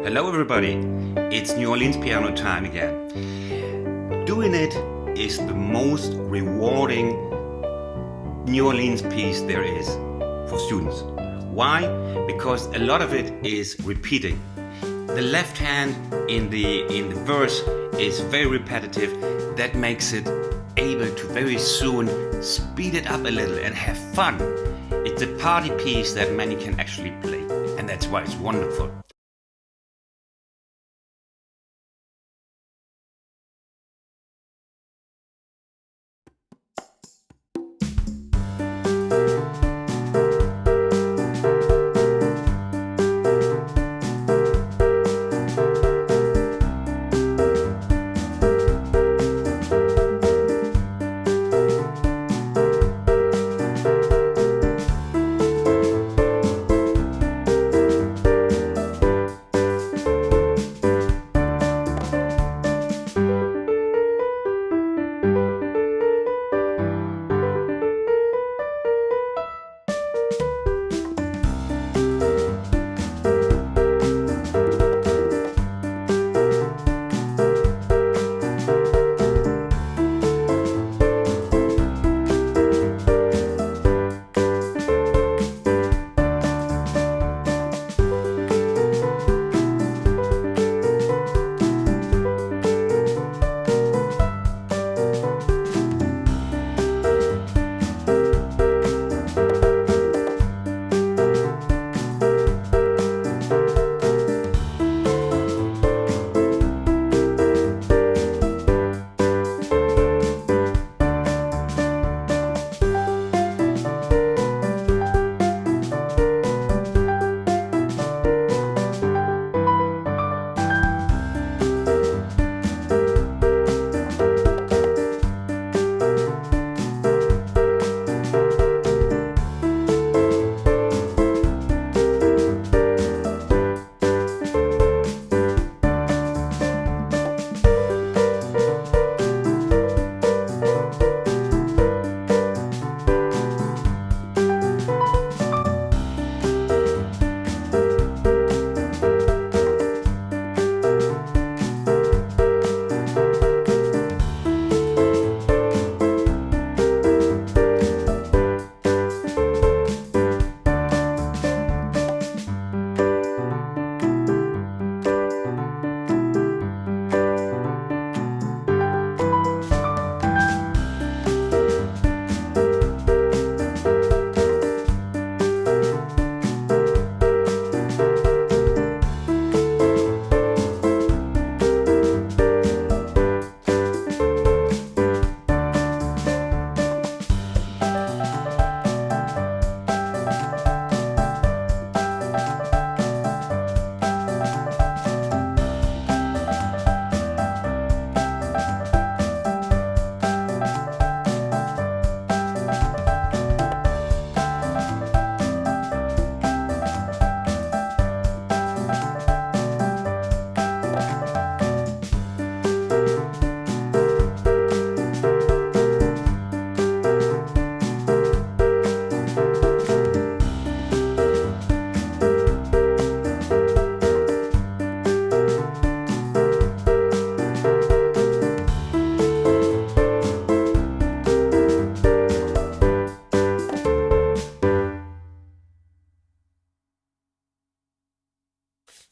Hello everybody, it's New Orleans piano time again. Doing it is the most rewarding New Orleans piece there is for students. Why? Because a lot of it is repeating. The left hand in the verse is very repetitive. That makes it able to very soon speed it up a little and have fun. It's a party piece that many can actually play, and that's why it's wonderful.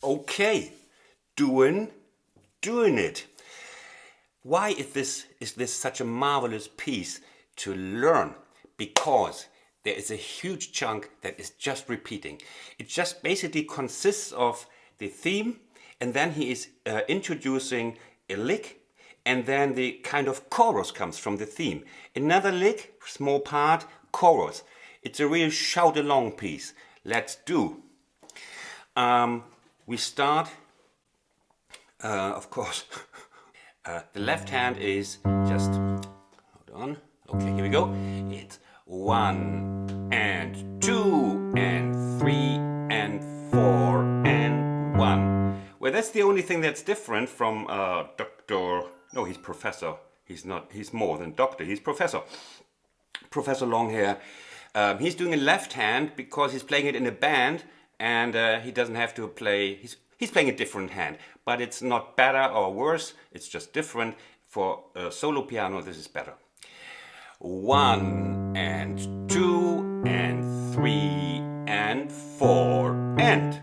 Okay, doing it. Why is this such a marvelous piece to learn? Because there is a huge chunk that is just repeating. It just basically consists of the theme, and then he is introducing a lick, and then the kind of chorus comes from the theme. Another lick, small part, chorus. It's a real shout-along piece. Let's do. We start, of course, the left hand is just, hold on, okay, here we go. It's 1 and 2 and 3 and 4 and 1. Well, that's the only thing that's different from no, he's professor. He's not, he's more than doctor, he's professor. Professor Longhair. He's doing a left hand because he's playing it in a band, and he doesn't have to play. He's playing a different hand, but it's not better or worse. It's just different. For solo piano, this is better. 1 and 2 and 3 and 4 and.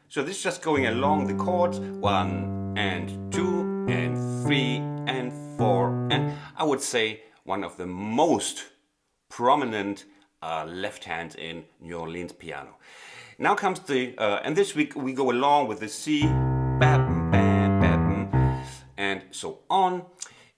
So this is just going along the chords. 1 and 2 and 3 and 4 and. I would say one of the most prominent left hands in New Orleans piano. Now comes the, and this week we go along with the C, bam, bam, bam, and so on.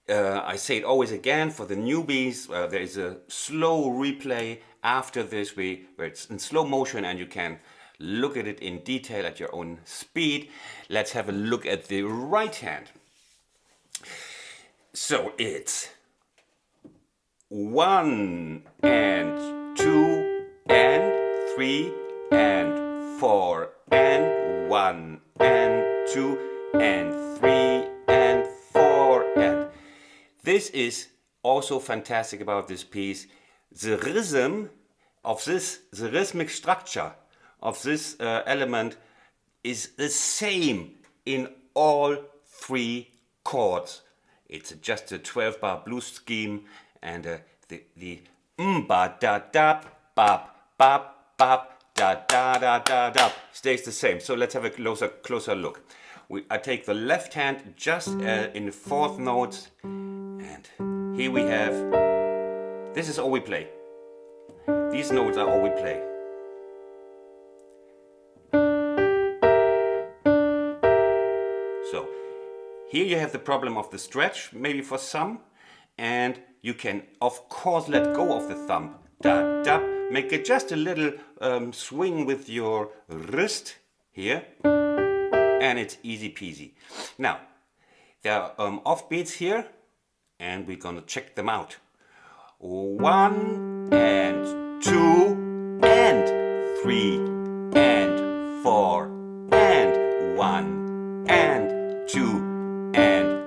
I say it always again for the newbies, there is a slow replay after this where it's in slow motion and you can look at it in detail at your own speed. Let's have a look at the right hand. So it's 1 and 2 and 3 and 4 and 1 and 2 and 3 and 4 and. This is also fantastic about this piece. The rhythm of this, the rhythmic structure of this element is the same in all 3 chords. It's just a 12-bar blues scheme, and the ba da da bap bap bap da da da da da stays the same. So let's have a closer look. I take the left hand just in the 4th notes, and here we have. This is all we play. These notes are all we play. So here you have the problem of the stretch, maybe for some, and you can of course let go of the thumb. Da da. Make it just a little swing with your wrist here, and it's easy peasy. Now there are offbeats here, and we're gonna check them out. 1 and 2 and 3 and 4 and 1 and 2 and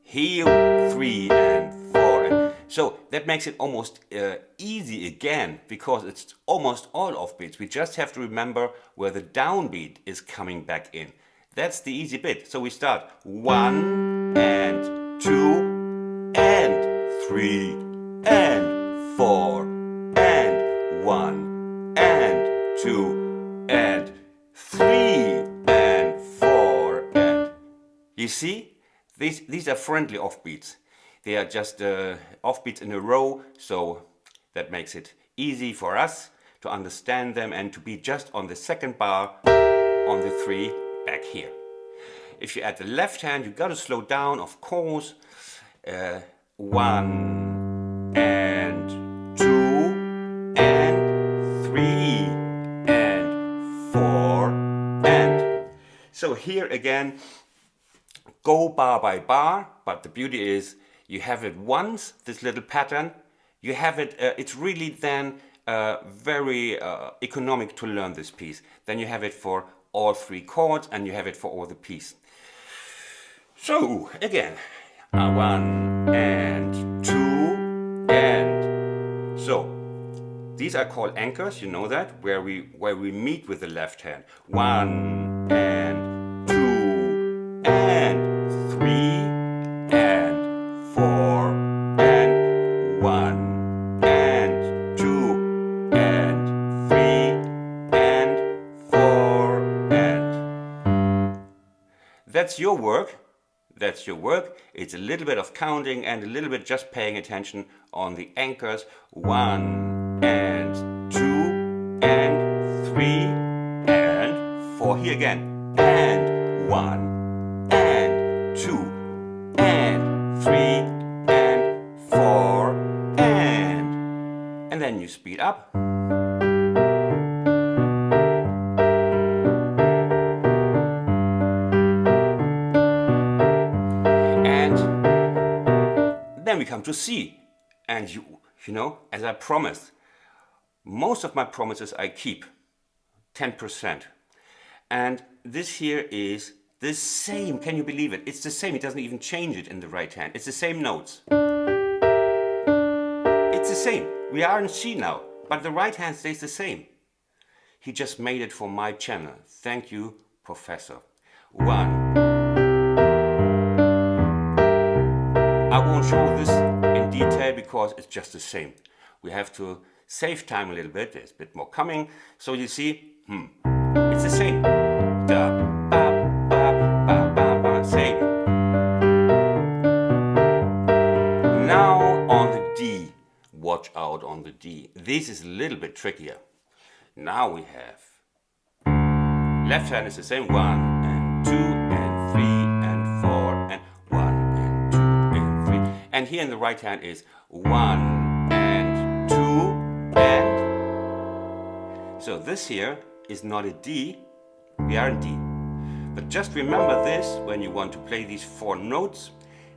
here 3 and 4 and. So that makes it almost easy again, because it's almost all offbeats. We just have to remember where the downbeat is coming back in. That's the easy bit. So we start 1 and 2 and 3 and 4 and 1 and 2 and 3 and 4 and. You see, these are friendly offbeats. They are just offbeats in a row, so that makes it easy for us to understand them and to be just on the 2nd bar on the 3 back here. If you add the left hand, you got to slow down, of course. 1 and 2 and 3 and 4 and. So here again, go bar by bar, but the beauty is you have it once, this little pattern. You have it, it's really then very economic to learn this piece. Then you have it for all 3 chords, and you have it for all the piece. So again, 1 and 2 and. So these are called anchors, you know that, where we meet with the left hand. 1 and 2 and 3 and 4 and 1 and 2 and 3 and 4 and. That's your work. That's your work. It's a little bit of counting and a little bit just paying attention on the anchors. 1 and 2 and 3 and 4. Here again. And 1 and 2 and 3 and 4 and then you speed up. Then we come to C, and you know, as I promised, most of my promises I keep, 10%. And this here is the same, can you believe it? It's the same, it doesn't even change it in the right hand. It's the same notes. It's the same. We are in C now, but the right hand stays the same. He just made it for my channel. Thank you, Professor. 1. I won't show this in detail because it's just the same. We have to save time a little bit. There's a bit more coming. So you see, it's the same. Da, ba, ba, ba, ba, ba, same. Now on the D. Watch out on the D. This is a little bit trickier. Now we have left hand is the same. 1 and 2 and 3 and 4 and 1 and 2 and 3. And here in the right hand is 1 and 2 and. So this here is not a D. We are in D. But just remember this when you want to play these 4 notes.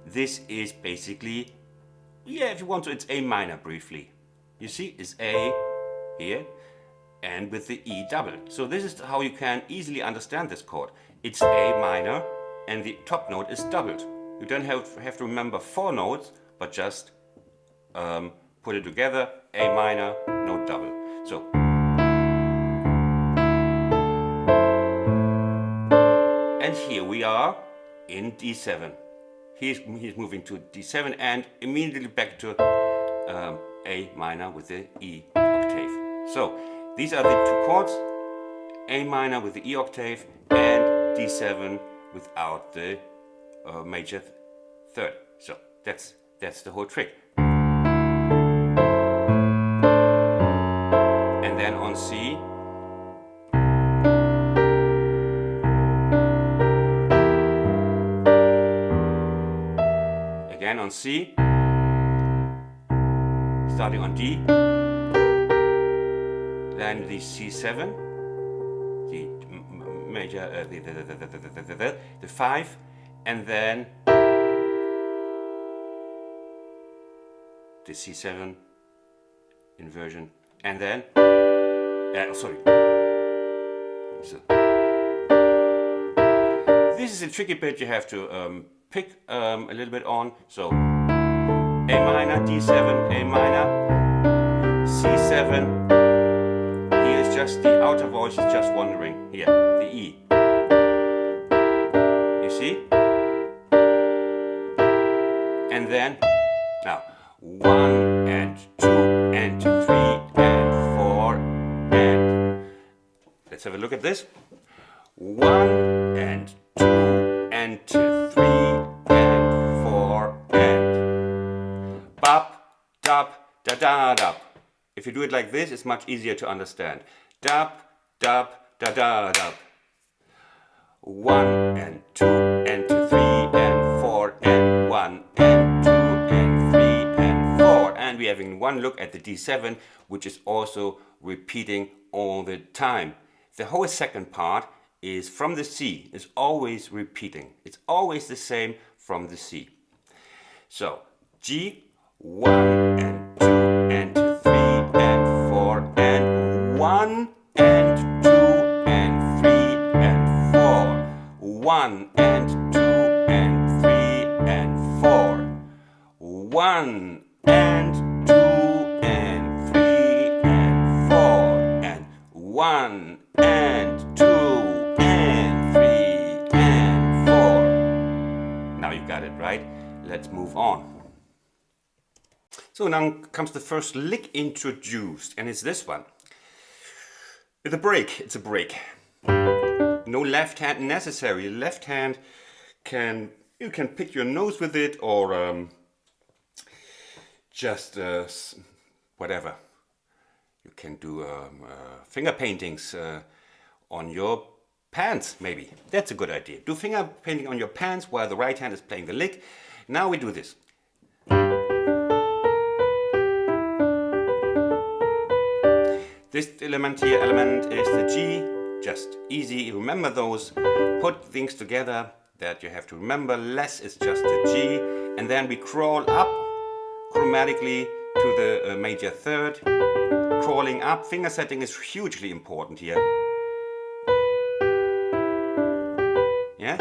This is basically, yeah, if you want to, it's A minor briefly. You see, it's A here and with the E double. So this is how you can easily understand this chord. It's A minor and the top note is doubled. You don't have to remember 4 notes, but just put it together, A minor, note double. So. And here we are in D7. He's moving to D7 and immediately back to A minor with the E octave. So these are the 2 chords, A minor with the E octave and D7 without the major third. So that's the whole trick. And then on C, again on C, starting on D, then the C7, the major, the 5, and then the C7 inversion, and then, sorry. So, this is a tricky bit you have to pick a little bit on. So A minor, D7, A minor, C7. Here is just the outer voice is just wandering. Here, the E. You see? And then now 1 and 2 and 3 and 4 and let's have a look at this. 1 and 2 and 3 and 4 and bop, dop, da da dop. If you do it like this, it's much easier to understand. Dop, dop, da da dop. 1 and 2 and 3 and 4 and 1 and 2 and 3 and 4. And we're having one look at the D7, which is also repeating all the time. The whole second part is from the C, is always repeating. It's always the same from the C. So G, 1 and 2 and 3 and 4 and 1 and 2 and 3 and 4. 1 and 2 and 3 and 4. 1 and 2 and 3 and 4 and 1 and 2 and 3 and 4. Now you got it, right? Let's move on. So now comes the first lick introduced, and it's this one. It's a break. It's a break. No left hand necessary. Left hand you can pick your nose with it, or just whatever. You can do finger paintings on your pants, maybe. That's a good idea. Do finger painting on your pants while the right hand is playing the lick. Now we do this. This element here, is the G, just easy, remember those, put things together that you have to remember, less is just the G, and then we crawl up chromatically to the major third, crawling up, finger setting is hugely important here, yeah,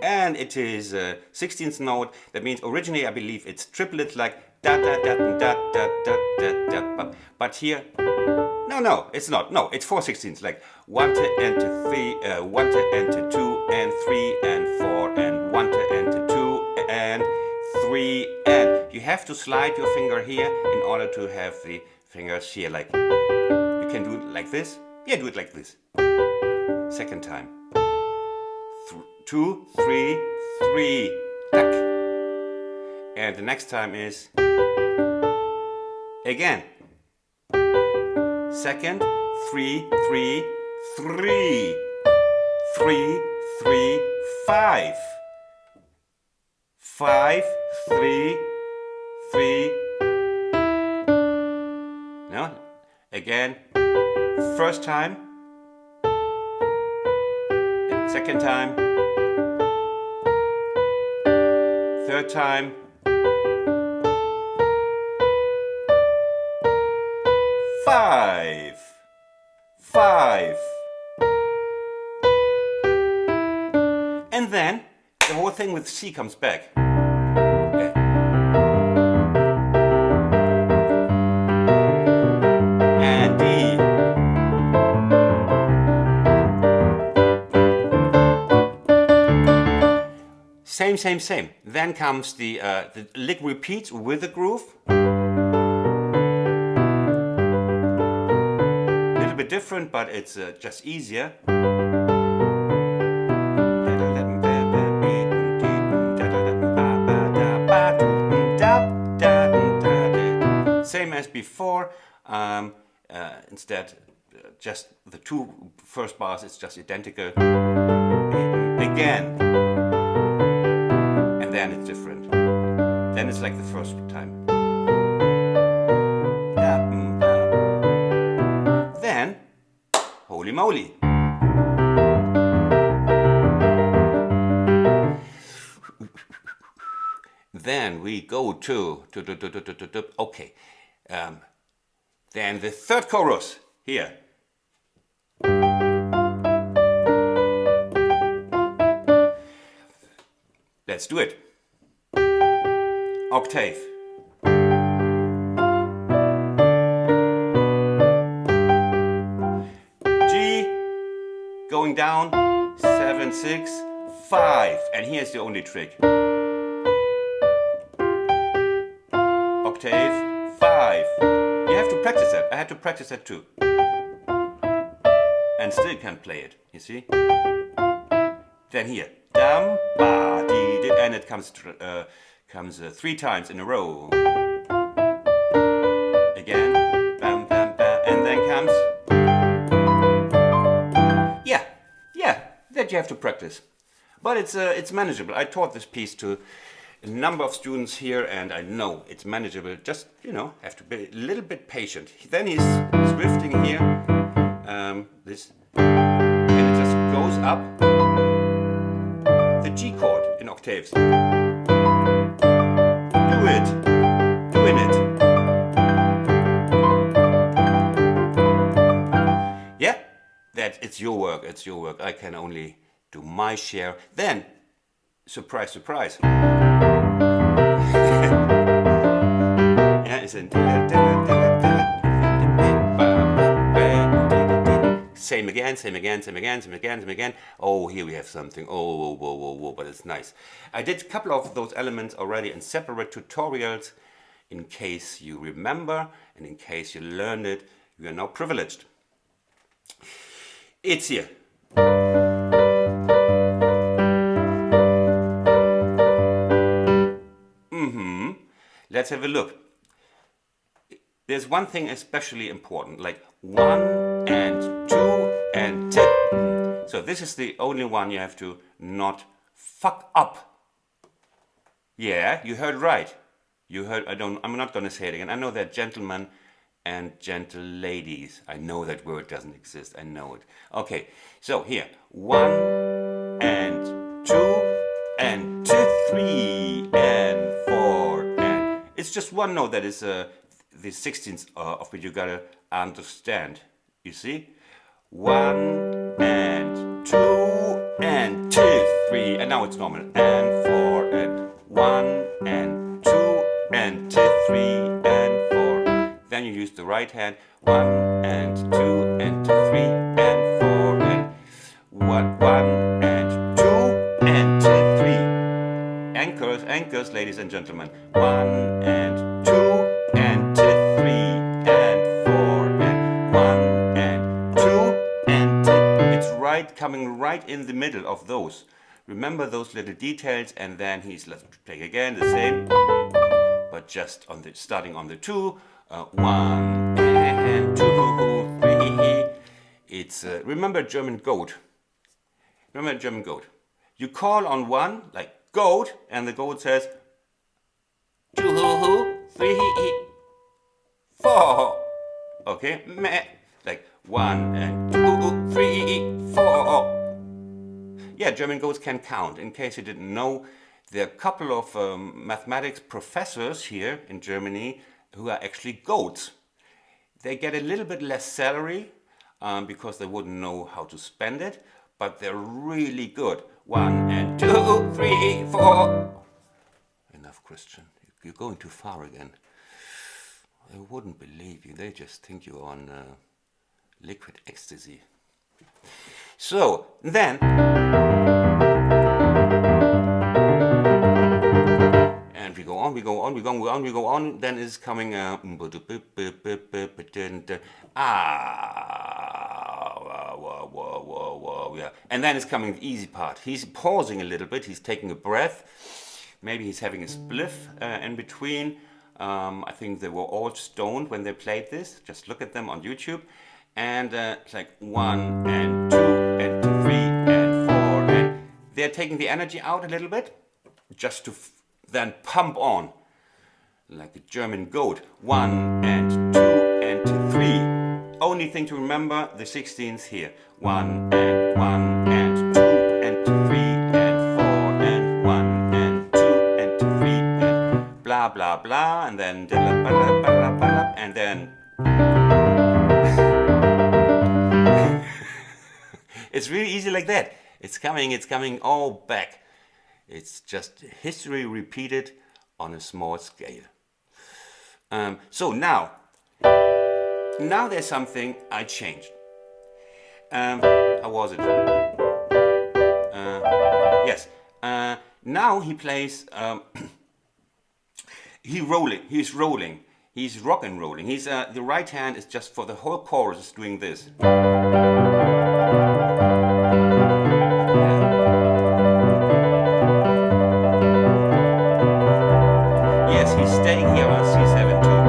and it is 16th note, that means originally I believe it's triplet like da da da da da da da da, but here, no, No, it's not. No, it's 4/16. Like 1 to enter 3, 1 to enter 2 and 3 and 4 and 1 to enter 2 and 3 and you have to slide your finger here in order to have the fingers here. Like you can do it like this. Yeah, do it like this. Second time. 2, 3, 3. Tack. And the next time is again. Second, 3, 3, 3. 3, 3, 5. 5, 3, 3. No? Again. First time. Second time. Third time. 5. 5. And then the whole thing with C comes back. Okay. And D. Same. Then comes the lick repeats with the groove. A little bit different, but it's just easier. Same as before. Instead, just the two first bars, it's just identical. Again. And then it's different. Then it's like the first time. Then, holy moly. Then we go to okay. Then the third chorus here. Let's do it. Octave. G going down 7, 6, 5. And here's the only trick. Octave 5. You have to practice that. I had to practice that too. And still can't play it, you see? Then here. Dum, ba, dee, dee, and it comes 3 times in a row. Again. Bam, bam, bam. And then comes. Yeah. That you have to practice. But it's manageable. I taught this piece to a number of students here, and I know it's manageable. Just, have to be a little bit patient. Then he's drifting here, this, and it just goes up the G chord in octaves. Doing it. Yeah, it's your work. I can only do my share. Then, surprise, surprise. Same again. Oh, here we have something. Whoa, but it's nice. I did a couple of those elements already in separate tutorials. In case you remember and in case you learned it, you are now privileged. It's here. Let's have a look. There's one thing especially important, like 1 and 2 and 10. So this is the only one you have to not fuck up. Yeah, you heard right. I'm not going to say it again. I know that gentlemen and gentle ladies. I know that word doesn't exist. I know it. Okay, so here. 1 and 2 and 2, 3 and 4 and... It's just one note that is the 16th of it you gotta understand. You see? 1 and 2 and 2, 3 and now it's normal. And 4 and 1 and 2 and 2, 3 and 4. Then you use the right hand. 1 and 2 and 3 and 4 and 1 and 2 and 3. Anchors, anchors, ladies and gentlemen. 1 and 2 and 3 and 4 and 1 and 2 and it's right, coming right in the middle of those. Remember those little details, and then let's play again the same, but just on the starting on the 2. 1 and 2, 3. It's remember German goat. Remember German goat. You call on 1 like goat, and the goat says 2, 3, 4. Okay, meh. Like 1 and 2, 3, 4. Yeah, German goats can count. In case you didn't know, there are a couple of mathematics professors here in Germany who are actually goats. They get a little bit less salary because they wouldn't know how to spend it, but they're really good. 1 and 2, 3, 4. Enough, Christian. You're going too far again. They wouldn't believe you. They just think you're on liquid ecstasy. So then, and we go on, we go on, we go on, we go on. Then is coming yeah. And then is coming the easy part. He's pausing a little bit. He's taking a breath. Maybe he's having a spliff in between. I think they were all stoned when they played this. Just look at them on YouTube. And it's like 1 and 2 and 3 and 4 and they're taking the energy out a little bit just to then pump on like a German goat. 1 and 2 and 3. Only thing to remember, the 16th here. 1 and 1 and 2 and 3 and 4 and 1 and 2 and 3 and blah blah blah, and then and then it's really easy like that. It's coming all back. It's just history repeated on a small scale. So now there's something I changed. How was it? Yes. Now he plays. He's rolling. He's rock and rolling. The right hand is just for the whole chorus is doing this. Yes, he's staying here on C7 too.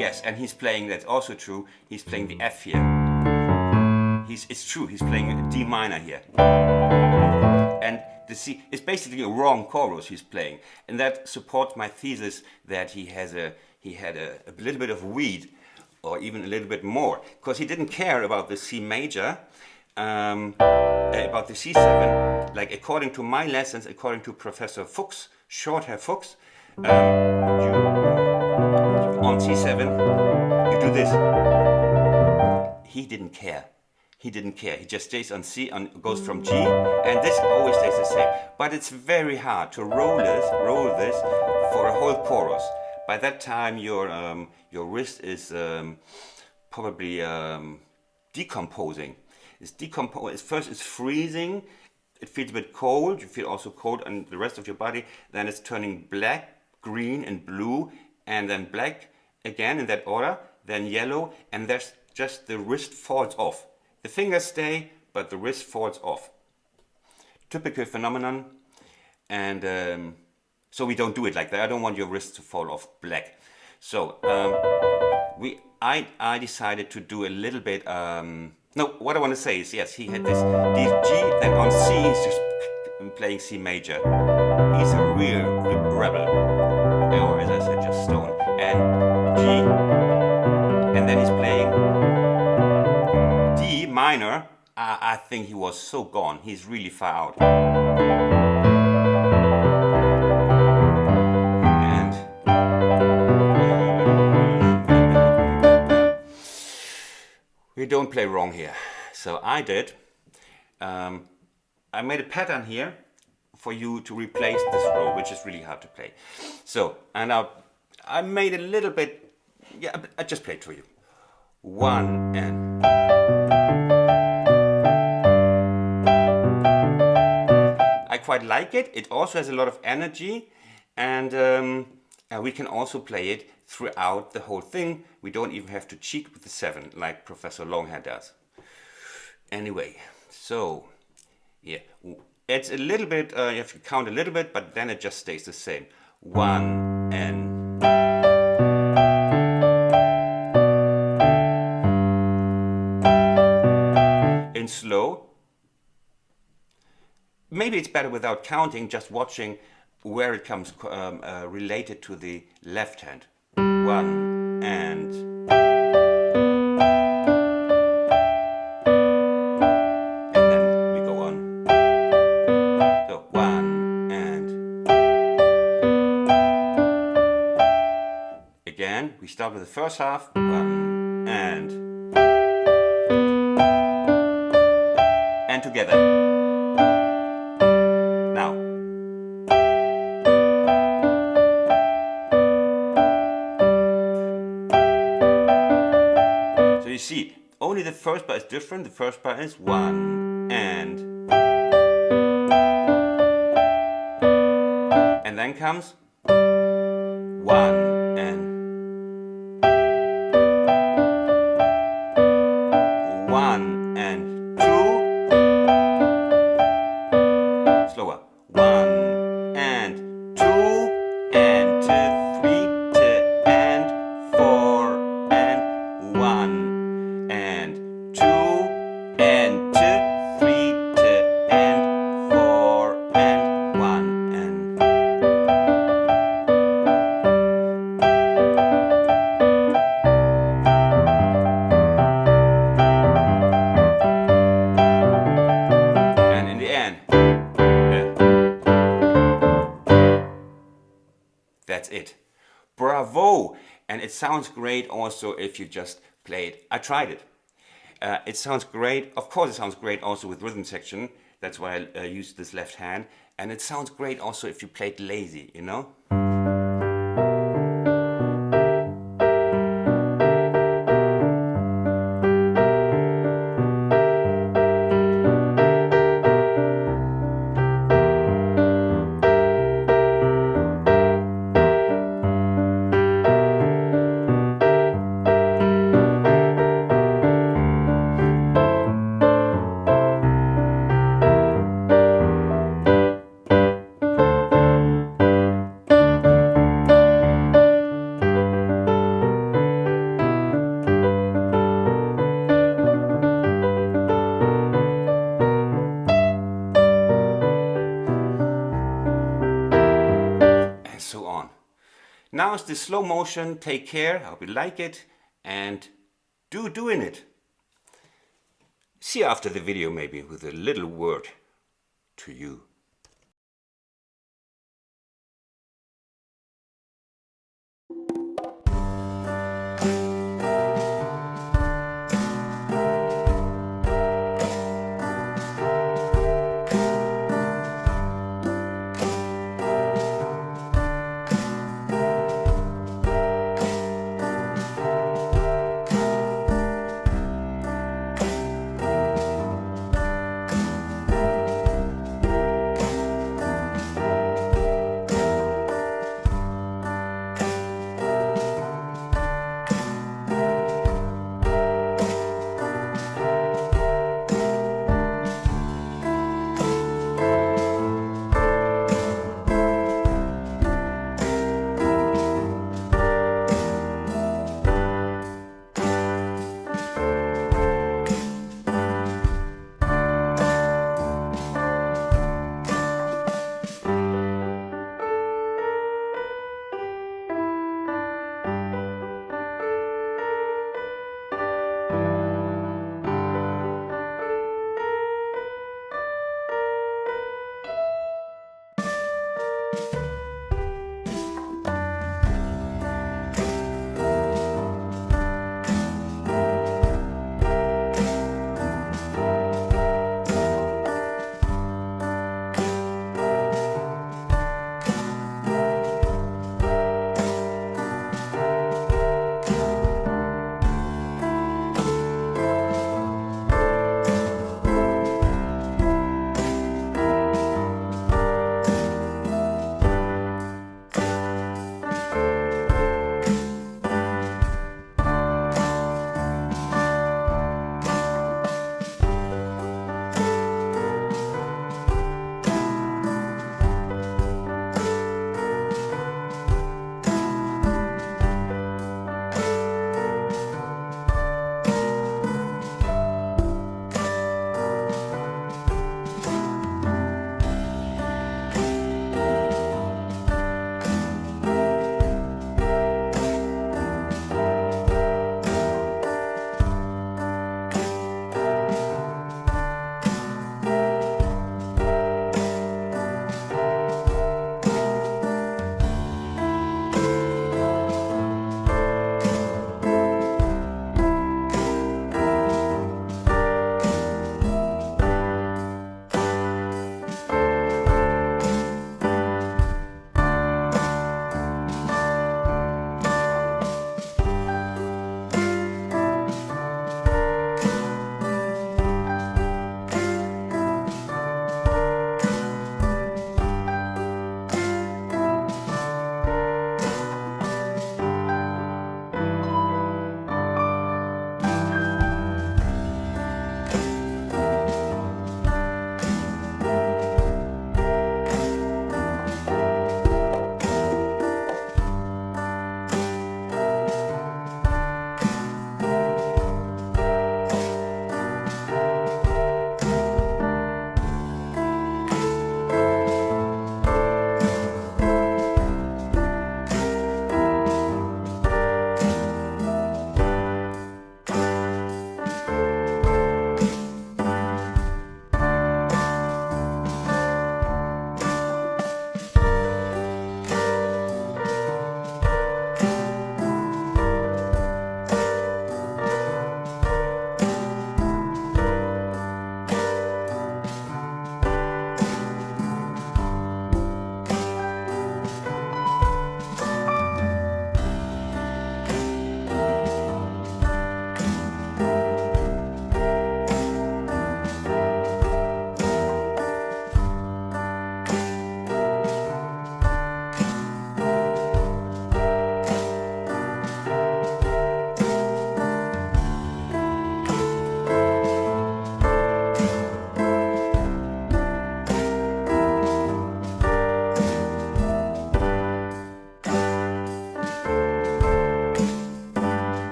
Yes, and he's playing, that's also true, he's playing the F here. It's true, he's playing a D minor here. And the C, it's basically a wrong chorus he's playing. And that supports my thesis that he had a little bit of weed, or even a little bit more. Because he didn't care about the C major, about the C7. Like according to my lessons, according to Professor Fuchs, Shorthair Fuchs, on C7, you do this. He didn't care. He just stays on C, goes from G, and this always stays the same. But it's very hard to roll this for a whole chorus. By that time, your wrist is probably decomposing. First, it's freezing. It feels a bit cold. You feel also cold on the rest of your body. Then it's turning black, green, and blue, and then black again in that order. Then yellow, and there's just the wrist falls off. The fingers stay, but the wrist falls off. Typical phenomenon, and so we don't do it like that. I don't want your wrist to fall off black. So I decided to do a little bit. No, what I want to say is, yes, he had this G, then on C he's just playing C major. He's a real rebel, or as I said, just stone. And G, and then he's playing D minor. I think he was so gone. He's really far out. And we don't play wrong here. So I did. I made a pattern here for you to replace this row, which is really hard to play. So, and I made a little bit, yeah, I just played for you. 1 and I quite like it. It also has a lot of energy, and we can also play it throughout the whole thing. We don't even have to cheat with the 7 like Professor Longhair does. Anyway, so yeah, it's a little bit, you have to count a little bit, but then it just stays the same. 1 and in slow. Maybe it's better without counting, just watching where it comes related to the left hand. 1 and then we go on. So 1 and again, we start with the first half. 1 and together. You see, only the first bar is different. The first bar is 1 and then comes 1 and 1 and 2. Slower. 1 and 2 and 3 and 4 and 1. And 2 and 2, 3 and 4 and 1 and in the end, that's it. Bravo! And it sounds great also if you just play it. I tried it. It sounds great. Of course, it sounds great also with rhythm section. That's why I used this left hand. And it sounds great also if you play it lazy, you know? So on. Now it's the slow motion. Take care. I hope you like it and doing it. See you after the video maybe with a little word to you.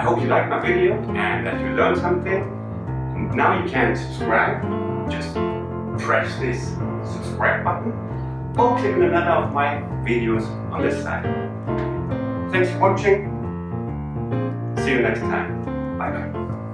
hope you liked my video and that you learned something. Now you can subscribe. Just press this subscribe button or click on another of my videos on this side. Thanks for watching. See you next time. Bye bye.